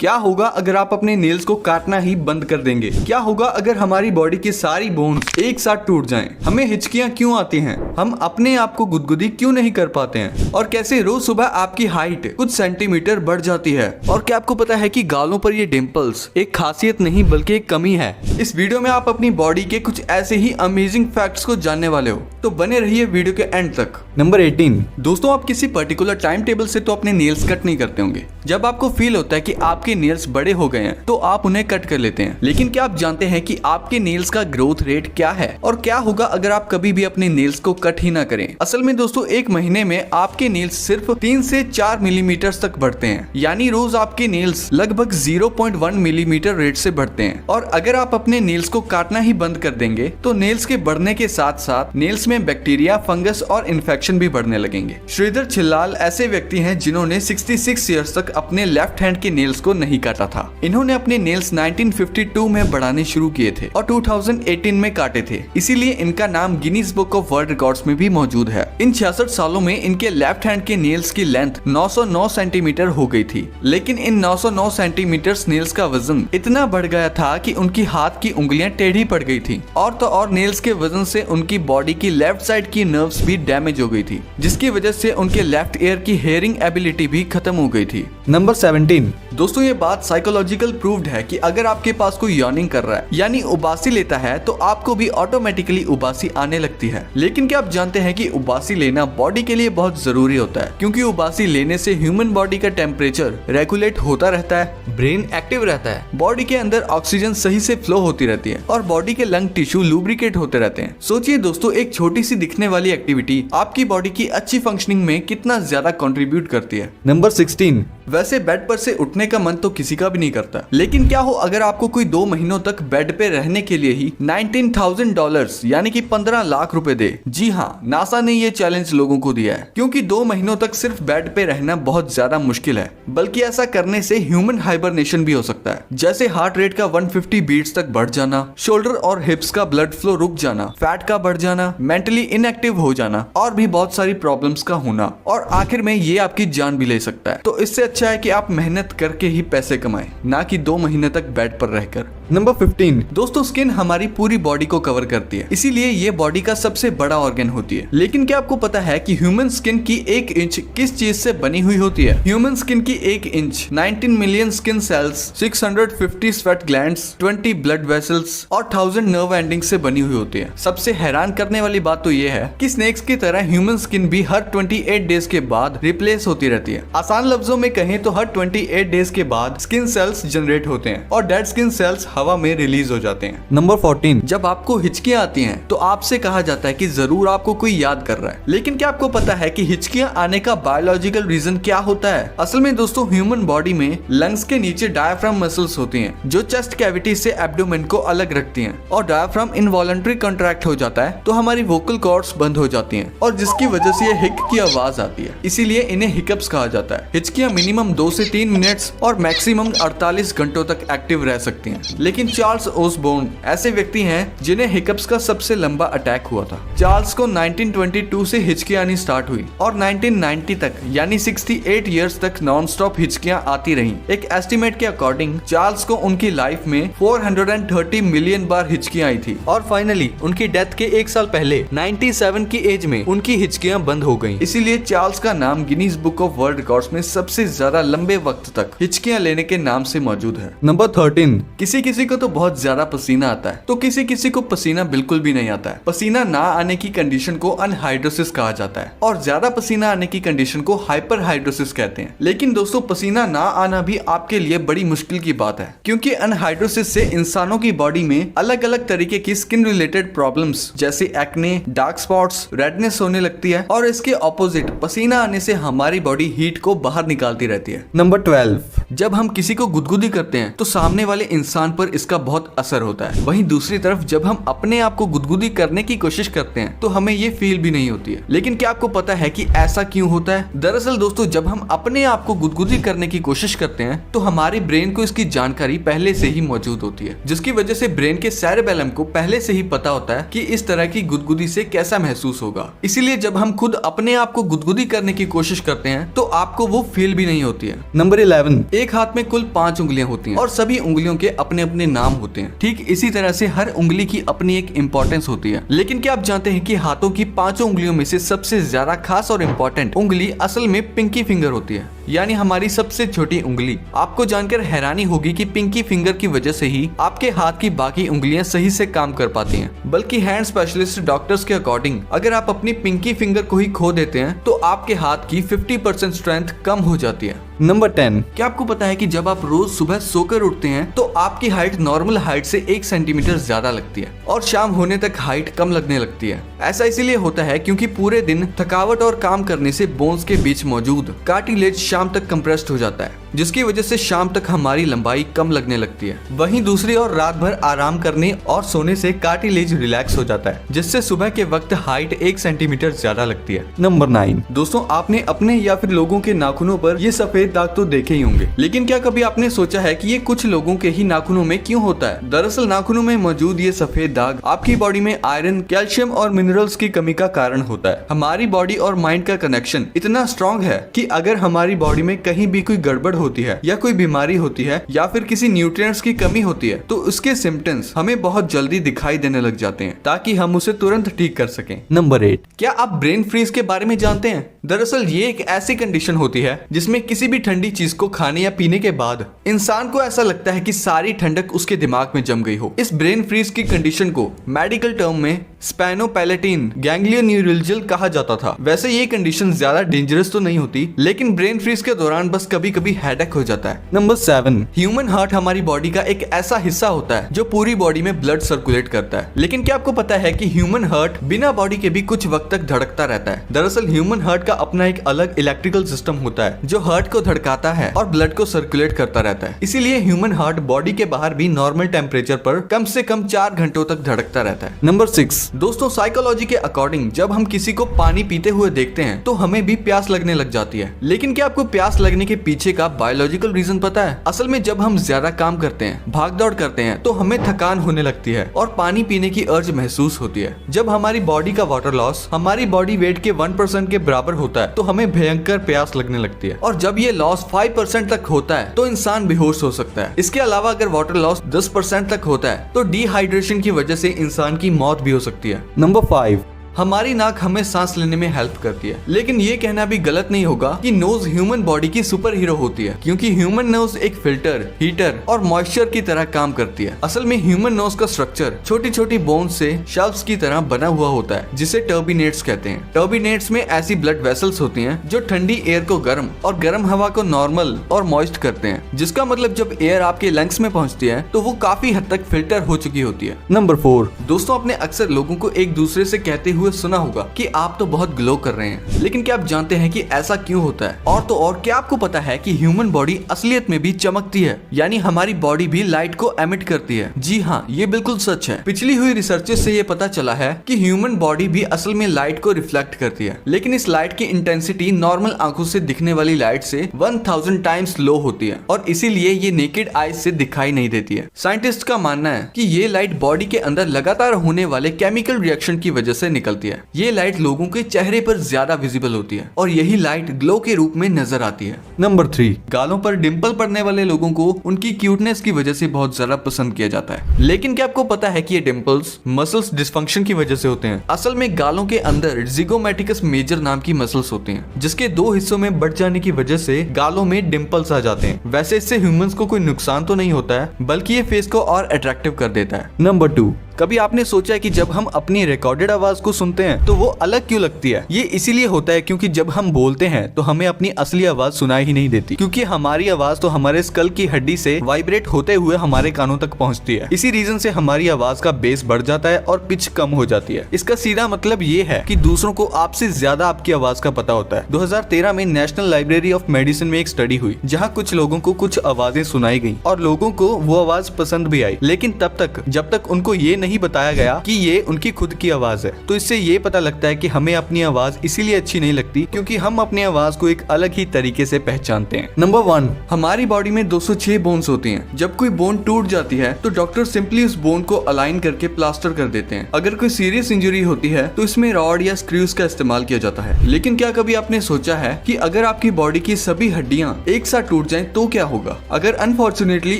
क्या होगा अगर आप अपने नेल्स को काटना ही बंद कर देंगे? क्या होगा अगर हमारी बॉडी की सारी बोन्स एक साथ टूट जाएं? हमें हिचकियां क्यों आती हैं? हम अपने आप को गुदगुदी क्यों नहीं कर पाते हैं? और कैसे रोज सुबह आपकी हाइट कुछ सेंटीमीटर बढ़ जाती है? और क्या आपको पता है कि गालों पर ये डिंपल्स एक खासियत नहीं बल्कि एक कमी है? इस वीडियो में आप अपनी बॉडी के कुछ ऐसे ही अमेजिंग फैक्ट्स को जानने वाले हो, तो बने रहिए वीडियो के एंड तक। नंबर 18। दोस्तों, आप किसी पर्टिकुलर टाइम टेबल से तो अपने नेल्स कट नहीं करते होंगे। जब आपको फील होता है कि आपके नेल्स बड़े हो गए हैं तो आप उन्हें कट कर लेते हैं। लेकिन क्या आप जानते हैं कि आपके नेल्स का ग्रोथ रेट क्या है और क्या होगा अगर आप कभी भी अपने नेल्स को कट ही ना करें? असल में दोस्तों, एक महीने में आपके नेल्स सिर्फ 3 से 4 मिलीमीटर तक बढ़ते हैं, यानी रोज आपके नेल्स लगभग 0.1 मिलीमीटर रेट से बढ़ते हैं। और अगर आप अपने नेल्स को काटना ही बंद कर देंगे तो नेल्स के बढ़ने के साथ साथ नेल्स में बैक्टीरिया, फंगस और इन्फेक्शन भी बढ़ने लगेंगे। श्रीधर छिल्लाल ऐसे व्यक्ति हैं जिन्होंने 66 ईयर्स तक अपने लेफ्ट हैंड के नेल्स को नहीं काटा था। इन्होंने अपने नेल्स 1952 में बढ़ाने शुरू किए थे और 2018 में काटे थे, इसीलिए इनका नाम Guinness book of world records में भी मौजूद है। इन 66 सालों में इनके लेफ्ट हैंड के नेल्स की लेंथ 909 सेंटीमीटर हो गई थी। लेकिन इन 909 सेंटीमीटर नेल्स का वजन इतना बढ़ गया था कि उनकी हाथ की उंगलियां टेढ़ी पड़ गई थी। और तो और नेल्स के वजन से उनकी बॉडी की लेफ्ट साइड की नर्व्स भी डैमेज हो गई थी, जिसकी वजह से उनके लेफ्ट ईयर की हेयरिंग एबिलिटी भी खत्म हो गई थी। नंबर 17। दोस्तों, ये बात साइकोलॉजिकल प्रूव्ड है कि अगर आपके पास कोई यॉर्निंग कर रहा है यानी उबासी लेता है तो आपको भी ऑटोमेटिकली उबासी आने लगती है। लेकिन क्या आप जानते हैं कि उबासी लेना बॉडी के लिए बहुत जरूरी होता है, क्योंकि उबासी लेने से ह्यूमन बॉडी का टेम्परेचर रेगुलेट होता रहता है, ब्रेन एक्टिव रहता है, बॉडी के अंदर ऑक्सीजन सही से फ्लो होती रहती है और बॉडी के लंग टिश्यू लुब्रिकेट होते रहते हैं। सोचिए दोस्तों, एक छोटी सी दिखने वाली एक्टिविटी आपकी बॉडी की अच्छी फंक्शनिंग में कितना ज्यादा कंट्रीब्यूट करती है। नंबर 16। वैसे बेड पर से उठने का मन तो किसी का भी नहीं करता, लेकिन क्या हो अगर आपको कोई 2 महीनों तक बेड पे रहने के लिए ही $19,000 यानी कि 15 लाख रुपए दे? जी हाँ, नासा ने ये चैलेंज लोगों को दिया है, क्योंकि 2 महीनों तक सिर्फ बेड पे रहना बहुत ज्यादा मुश्किल है। बल्कि ऐसा करने से ह्यूमन हाइबरनेशन भी हो सकता है, जैसे हार्ट रेट का 150 बीट्स तक बढ़ जाना, शोल्डर और हिप्स का ब्लड फ्लो रुक जाना, फैट का बढ़ जाना, मेंटली इनएक्टिव हो जाना और भी बहुत सारी प्रॉब्लम्स का होना, और आखिर में ये आपकी जान भी ले सकता है। तो इससे अच्छा है कि आप मेहनत करके ही पैसे कमाएं, ना कि 2 महीने तक बेड पर रहकर। नंबर 15। दोस्तों, स्किन हमारी पूरी बॉडी को कवर करती है, इसीलिए ये बॉडी का सबसे बड़ा ऑर्गन होती है। लेकिन क्या आपको पता है कि ह्यूमन स्किन की 1 इंच किस चीज से बनी हुई होती है? ह्यूमन स्किन की 1 inch 19 million skin cells, 650 sweat glands, 20 blood vessels और 1000 नर्व एंडिंग से बनी हुई होती है। सबसे हैरान करने वाली बात तो ये है कि स्नेक्स की तरह ह्यूमन स्किन भी हर 28 डेज के बाद रिप्लेस होती रहती है। आसान लफ्जों में कहें तो हर 28 डेज के बाद स्किन सेल्स जनरेट होते हैं और डेड स्किन सेल्स हवा में रिलीज हो जाते हैं। नंबर 14। जब आपको हिचकियां आती हैं तो आपसे कहा जाता है कि जरूर आपको कोई याद कर रहा है। लेकिन क्या आपको पता है कि हिचकियां आने का बायोलॉजिकल रीजन क्या होता है? असल में दोस्तों, ह्यूमन बॉडी में लंग्स के नीचे डायफ्राम मसल्स होती हैं, जो चेस्ट कैविटी से एब्डोमेन को अलग रखती हैं। और डायफ्राम इनवॉलंटरी कंट्रैक्ट हो जाता है तो हमारी वोकल कॉर्ड्स बंद हो जाती हैं और जिसकी वजह से ये हिक की आवाज आती है, इसीलिए इन्हें हिकअप्स कहा जाता है। हिचकियां मिनिमम 2 से 3 मिनट्स और मैक्सिमम 48 घंटों तक एक्टिव रह सकती हैं। लेकिन चार्ल्स ओसबोर्न ऐसे व्यक्ति हैं जिन्हें हिकअप्स का सबसे लंबा अटैक हुआ था। चार्ल्स को 1922 से हिचकियां आनी स्टार्ट हुई और 1990 तक यानी 68 इयर्स तक नॉन स्टॉप हिचकियां आती रहीं। एक एस्टिमेट के अकॉर्डिंग चार्ल्स को उनकी लाइफ में 430 मिलियन बार हिचकियां आई थी और फाइनली उनकी डेथ के 1 साल पहले 97 की एज में उनकी हिचकियां बंद हो गयी। इसीलिए चार्ल्स का नाम Guinness book of world records में सबसे ज्यादा लंबे वक्त तक हिचकियां लेने के नाम से मौजूद है। नंबर 13। किसी किसी को तो बहुत ज्यादा पसीना आता है तो किसी किसी को पसीना बिल्कुल भी नहीं आता है। पसीना ना आने की कंडीशन को अनहाइड्रोसिस कहा जाता है और ज्यादा पसीना आने की कंडीशन को हाइपरहाइड्रोसिस कहते हैं। लेकिन दोस्तों, पसीना ना आना भी आपके लिए बड़ी मुश्किल की बात है, क्योंकि अनहाइड्रोसिस से इंसानों की बॉडी में अलग अलग तरीके की स्किन रिलेटेड प्रॉब्लम्स जैसे एक्ने, डार्क स्पॉट्स, रेडनेस होने लगती है और इसके ऑपोजिट पसीना आने से हमारी बॉडी हीट को बाहर निकालती रहती है। नंबर 12। जब हम किसी को गुदगुदी करते हैं तो सामने वाले इंसान पर पर इसका बहुत असर होता है। वहीं दूसरी तरफ जब हम अपने आप को गुदगुदी करने की कोशिश करते हैं तो हमें ये फील भी नहीं होती है। लेकिन क्या आपको पता है कि ऐसा क्यों होता है? दरअसल दोस्तों, जब हम अपने आप को गुदगुदी करने की कोशिश करते हैं तो हमारे ब्रेन को इसकी जानकारी पहले से ही मौजूद होती है, जिसकी वजह से ब्रेन के सेरेबेलम को पहले से ही पता होता है कि इस तरह की गुदगुदी से कैसा महसूस होगा। इसीलिए जब हम खुद अपने आप को गुदगुदी करने की कोशिश करते हैं तो आपको वो फील भी नहीं होती है। नंबर 11, एक हाथ में कुल 5 उंगलियां होती हैं और सभी उंगलियों के अपने अपने नाम होते हैं। ठीक इसी तरह से हर उंगली की अपनी एक इम्पोर्टेंस होती है। लेकिन क्या आप जानते हैं कि हाथों की 5 उंगलियों में से सबसे ज्यादा खास और इम्पोर्टेंट उंगली असल में पिंकी फिंगर होती है, यानी हमारी सबसे छोटी उंगली। आपको जानकर हैरानी होगी कि पिंकी फिंगर की वजह से ही आपके हाथ की बाकी उंगलियां सही से काम कर पाती हैं। बल्कि हैंड स्पेशलिस्ट डॉक्टर्स के अकॉर्डिंग अगर आप अपनी पिंकी फिंगर को ही खो देते हैं तो आपके हाथ की 50% स्ट्रेंथ कम हो जाती है। नंबर 10, क्या आपको पता है कि जब आप रोज सुबह सोकर उठते हैं तो आपकी हाइट नॉर्मल हाइट से 1 सेंटीमीटर ज्यादा लगती है और शाम होने तक हाइट कम लगने लगती है। ऐसा इसीलिए होता है क्योंकि पूरे दिन थकावट और काम करने से बोन्स के बीच मौजूद कार्टिलेज शाम तक कंप्रेस्ड हो जाता है, जिसकी वजह से शाम तक हमारी लंबाई कम लगने लगती है। वहीं दूसरी ओर रात भर आराम करने और सोने से कार्टिलेज रिलैक्स हो जाता है, जिससे सुबह के वक्त हाइट 1 सेंटीमीटर ज्यादा लगती है। नंबर 9, दोस्तों आपने अपने या फिर लोगों के नाखूनों पर ये सफेद दाग तो देखे ही होंगे, लेकिन क्या कभी आपने सोचा है कि ये कुछ लोगों के ही नाखूनों में क्यों होता है? दरअसल नाखूनों में मौजूद ये सफेद दाग आपकी बॉडी में आयरन, कैल्शियम और मिनरल्स की कमी का कारण होता है। हमारी बॉडी और माइंड का कनेक्शन इतना स्ट्रॉन्ग है कि अगर हमारी बॉडी में कहीं भी कोई गड़बड़ होती है या कोई बीमारी होती है या फिर किसी न्यूट्रिएंट्स की कमी होती है तो उसके सिम्टम्स हमें बहुत जल्दी दिखाई देने लग जाते हैं ताकि हम उसे तुरंत ठीक कर सकें। नंबर 8, क्या आप ब्रेन फ्रीज के बारे में जानते हैं? दरअसल ये एक ऐसी कंडीशन होती है जिसमें किसी भी ठंडी चीज को खाने या पीने के बाद इंसान को ऐसा लगता है कि सारी ठंडक उसके दिमाग में जम गई हो। इस ब्रेन फ्रीज की कंडीशन को मेडिकल टर्म में स्पेनोपैलेटिन गैंग्लियोन्यूरल्जिया कहा जाता था। वैसे ये कंडीशन ज्यादा डेंजरस तो नहीं होती, लेकिन ब्रेन फ्रीज के दौरान बस कभी कभी हेडेक हो जाता है। नंबर 7, ह्यूमन हार्ट हमारी बॉडी का एक ऐसा हिस्सा होता है जो पूरी बॉडी में ब्लड सर्कुलेट करता है। लेकिन क्या आपको पता है कि ह्यूमन हार्ट बिना बॉडी के भी कुछ वक्त तक धड़कता रहता है? दरअसल ह्यूमन हार्ट का अपना एक अलग इलेक्ट्रिकल सिस्टम होता है जो हार्ट को धड़काता है और ब्लड को सर्कुलेट करता रहता है। इसीलिए ह्यूमन हार्ट बॉडी के बाहर भी नॉर्मल टेम्परेचर पर कम से कम 4 घंटों तक धड़कता रहता है। नंबर 6, दोस्तों साइकोलॉजी के अकॉर्डिंग जब हम किसी को पानी पीते हुए देखते हैं तो हमें भी प्यास लगने लग जाती है। लेकिन क्या आपको प्यास लगने के पीछे का बायोलॉजिकल रीजन पता है? असल में जब हम ज्यादा काम करते हैं, भाग दौड़ करते हैं तो हमें थकान होने लगती है और पानी पीने की अर्ज महसूस होती है। जब हमारी बॉडी का वाटर लॉस हमारी बॉडी वेट के 1% के बराबर होता है तो हमें भयंकर प्यास लगने लगती है, और जब ये लॉस 5% तक होता है तो इंसान बेहोश हो सकता है। इसके अलावा अगर वाटर लॉस 10% तक होता है तो डिहाइड्रेशन की वजह से इंसान की मौत भी हो सकती है। नंबर 5, हमारी नाक हमें सांस लेने में हेल्प करती है। लेकिन ये कहना भी गलत नहीं होगा कि नोज ह्यूमन बॉडी की सुपर हीरो होती है, क्योंकि ह्यूमन नोज एक फिल्टर, हीटर और मॉइस्चर की तरह काम करती है। असल में ह्यूमन नोज का स्ट्रक्चर छोटी छोटी बोन्स से शेल्व्स की तरह बना हुआ होता है, जिसे टर्बिनेट्स कहते हैं। टर्बिनेट्स में ऐसी ब्लड वेसल्स होती हैं जो ठंडी एयर को गर्म और गर्म हवा को नॉर्मल और मॉइस्ट करते हैं, जिसका मतलब जब एयर आपके लंग्स में पहुंचती है तो वो काफी हद तक फिल्टर हो चुकी होती है। नंबर 4, दोस्तों आपने अक्सर लोगों को एक दूसरे से कहते हुए सुना होगा कि आप तो बहुत ग्लो कर रहे हैं। लेकिन क्या आप जानते हैं कि ऐसा क्यों होता है? और तो और क्या आपको पता है कि ह्यूमन बॉडी असलियत में भी चमकती है, यानी हमारी बॉडी भी लाइट को एमिट करती है। जी हाँ, ये बिल्कुल सच है। पिछली हुई रिसर्चेस से ये पता चला है कि ह्यूमन बॉडी भी असल में लाइट को रिफ्लेक्ट करती है, लेकिन इस लाइट की इंटेंसिटी नॉर्मल आंखों से दिखने वाली लाइट से 1000 टाइम्स लो होती है और इसीलिए ये नेकेड आईज से दिखाई नहीं देती है। साइंटिस्ट का मानना है कि ये लाइट बॉडी के अंदर लगातार होने वाले केमिकल रिएक्शन की वजह से निकलती है। ये लाइट लोगों के चेहरे पर ज्यादा विजिबल होती है और यही लाइट ग्लो के रूप में नजर आती है। नंबर 3, गालों पर डिंपल पड़ने वाले लोगों को उनकी क्यूटनेस की वजह से बहुत ज्यादा पसंद किया जाता है। लेकिन क्या आपको पता है कि ये डिंपल्स मसल्स डिस्फंक्शन की वजह से होते हैं? असल में गालों के अंदर जिगोमैटिकस मेजर नाम की मसल्स होती हैं, जिसके 2 हिस्सों में बढ़ जाने की वजह से गालों में डिंपल्स आ जाते हैं। वैसे इससे ह्यूमंस को कोई नुकसान तो नहीं होता है, बल्कि ये फेस को और अट्रैक्टिव कर देता है। नंबर 2, कभी आपने सोचा है कि जब हम अपनी रिकॉर्डेड आवाज को सुनते हैं तो वो अलग क्यों लगती है? ये इसीलिए होता है क्योंकि जब हम बोलते हैं तो हमें अपनी असली आवाज सुनाई ही नहीं देती, क्योंकि हमारी आवाज तो हमारे स्कल की हड्डी से वाइब्रेट होते हुए हमारे कानों तक पहुंचती है। इसी रीजन से हमारी आवाज का बेस बढ़ जाता है और पिच कम हो जाती है। इसका सीधा मतलब ये है कि दूसरों को आपसे ज्यादा आपकी आवाज का पता होता है। 2013 में नेशनल लाइब्रेरी ऑफ मेडिसिन में एक स्टडी हुई जहाँ कुछ लोगों को कुछ आवाजें सुनाई गई और लोगों को वो आवाज पसंद भी आई, लेकिन तब तक जब तक उनको ये नहीं बताया गया कि ये उनकी खुद की आवाज है। तो इससे ये पता लगता है कि हमें अपनी आवाज इसीलिए अच्छी नहीं लगती क्योंकि हम अपनी आवाज को एक अलग ही तरीके से पहचानते हैं। नंबर 1, हमारी बॉडी में 206 बोन्स होती हैं। जब कोई बोन टूट जाती है तो डॉक्टर सिंपली उस बोन को अलाइन करके प्लास्टर कर देते हैं। अगर कोई सीरियस इंजरी होती है तो इसमें रॉड या स्क्रूज का इस्तेमाल किया जाता है। लेकिन क्या कभी आपने सोचा है कि अगर आपकी बॉडी की सभी हड्डियां एक साथ टूट जाएं तो क्या होगा? अगर अनफॉर्चुनेटली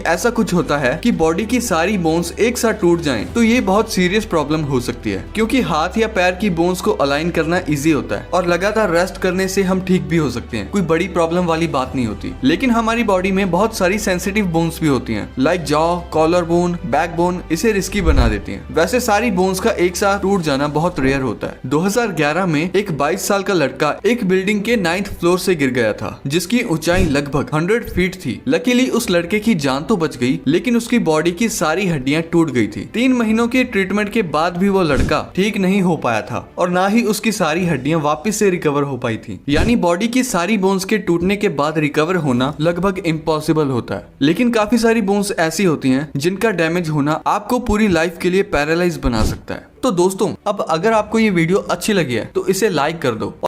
ऐसा कुछ होता है कि बॉडी की सारी बोन्स एक साथ टूट जाएं तो ये बहुत सीरियस प्रॉब्लम हो सकती है, क्योंकि हाथ या पैर की बोन्स को अलाइन करना इजी होता है और लगातार रेस्ट करने से हम ठीक भी हो सकते हैं। कोई बड़ी प्रॉब्लम वाली बात नहीं होती। लेकिन हमारी बॉडी में बहुत सारी सेंसिटिव बोन्स भी होती हैं, like jaw, collar bone, back bone, इसे रिस्की बना देती हैं। वैसे सारी बोन्स का एक साथ टूट जाना बहुत रेयर होता है। 2011 में एक 22 साल का लड़का एक बिल्डिंग के 9th फ्लोर से गिर गया था जिसकी ऊंचाई लगभग 100 फीट थी। लकीली उस लड़के की जान तो बच गई, लेकिन उसकी बॉडी की सारी हड्डियां टूट गई थी। 3 महीनों के ट्रीटमेंट के बाद भी वो लड़का ठीक नहीं हो पाया था और ना ही उसकी सारी हड्डियां वापस से रिकवर हो पाई थी। यानी बॉडी की सारी बोन्स के टूटने के बाद रिकवर होना लगभग इम्पॉसिबल होता है। लेकिन काफी सारी बोन्स ऐसी होती हैं जिनका डैमेज होना आपको पूरी लाइफ के लिए पैरालाइज बना सकता है। तो दोस्तों, अब अगर आपको ये वीडियो अच्छी लगी है तो इसे लाइक कर दो।